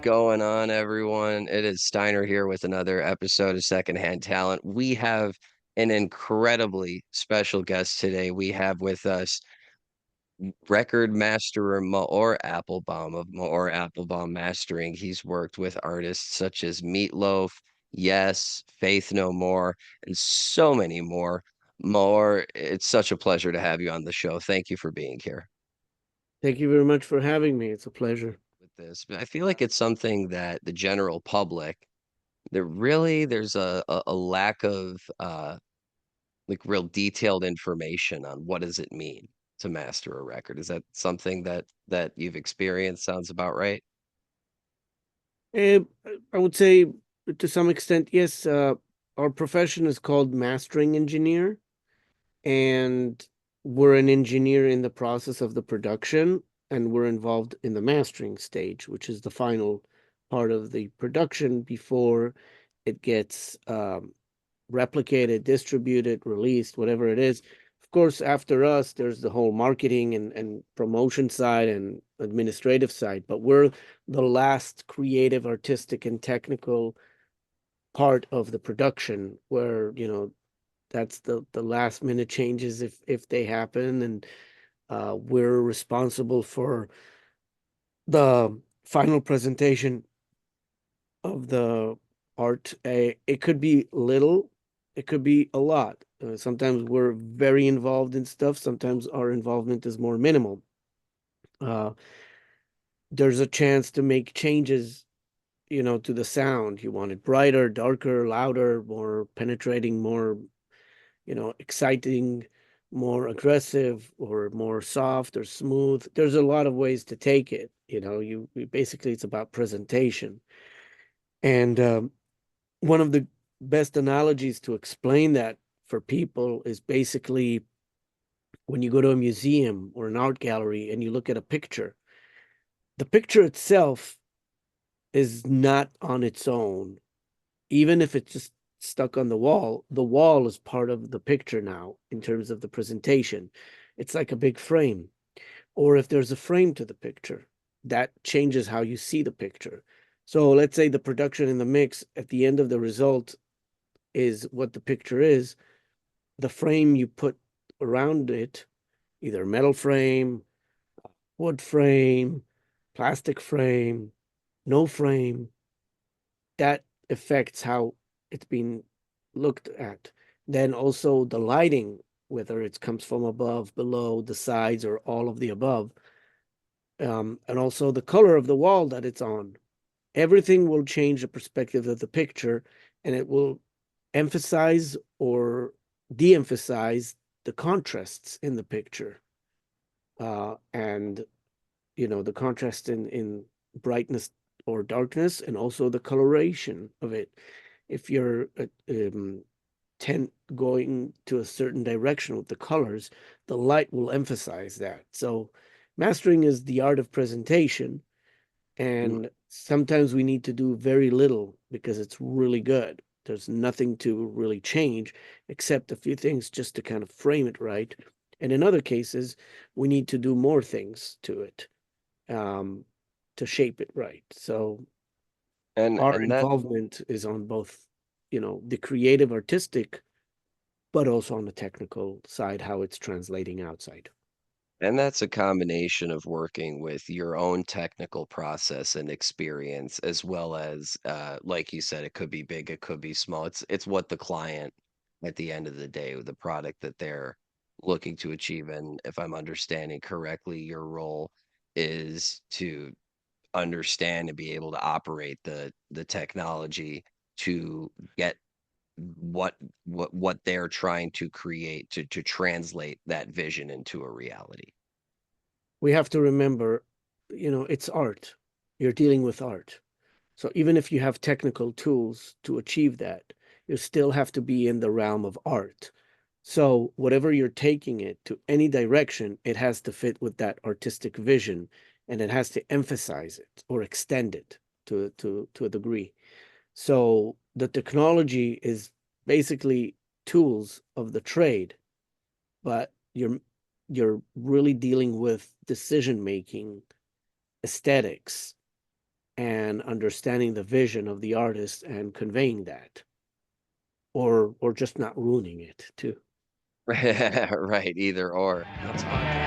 going on, everyone? It is Steiner here with another episode of Secondhand Talent. We have an incredibly special guest today. We have with us record masterer Maor Appelbaum of Maor Appelbaum Mastering. He's worked with artists such as Meatloaf, Yes, Faith No More, and so many more. Maor, it's such a pleasure to have you on the show. Thank you for being here. Thank you very much for having me. It's a pleasure. With this, but I feel like it's something that the general public there's a lack of like real detailed information on what does it mean to master a record. Is that something that you've experienced? Sounds about right. Eh, I would say to some extent, yes, our profession is called mastering engineer, and we're an engineer in the process of the production, and we're involved in the mastering stage, which is the final part of the production before it gets replicated, distributed, released, whatever it is. Of course, after us, there's the whole marketing and promotion side and administrative side, but we're the last creative, artistic, and technical part of the production where, that's the last minute changes if they happen, and we're responsible for the final presentation of the art. It could be little, it could be a lot. Sometimes we're very involved in stuff. Sometimes our involvement is more minimal. Uh, there's a chance to make changes, to the sound. You want it brighter, darker, louder, more penetrating, more, exciting, more aggressive, or more soft or smooth. There's a lot of ways to take it. Basically it's about presentation. And one of the best analogies to explain that for people is basically when you go to a museum or an art gallery and you look at a picture, the picture itself is not on its own. Even if it's just stuck on the wall is part of the picture now in terms of the presentation. It's like a big frame. Or if there's a frame to the picture, that changes how you see the picture. So let's say the production in the mix at the end of the result is what the picture is. The frame you put around it, either metal frame, wood frame, plastic frame, no frame, that affects how it's being looked at. Then also the lighting, whether it comes from above, below, the sides, or all of the above, and also the color of the wall that it's on. Everything will change the perspective of the picture, and it will emphasize or de-emphasize the contrasts in the picture. And the contrast in brightness or darkness, and also the coloration of it. If you're going to a certain direction with the colors, the light will emphasize that. So mastering is the art of presentation, Mm. and sometimes we need to do very little because it's really good. There's nothing to really change except a few things just to kind of frame it right. And in other cases, we need to do more things to it, um, to shape it right. So our And that involvement is on both, the creative, artistic, but also on the technical side, how it's translating outside. and that's a combination of working with your own technical process and experience, as well as like you said, it could be big, it could be small. It's what the client at the end of the day, the product that they're looking to achieve. And if I'm understanding correctly, your role is to understand and be able to operate the technology to get what they're trying to create to translate that vision into a reality. We have to remember, it's art. You're dealing with art. So even if you have technical tools to achieve that, you still have to be in the realm of art. So whatever you're taking it to any direction, it has to fit with that artistic vision, and it has to emphasize it or extend it to a degree. So the technology is basically tools of the trade, but you're really dealing with decision making, aesthetics, and understanding the vision of the artist and conveying that, or just not ruining it too. Right, either or. That's fun.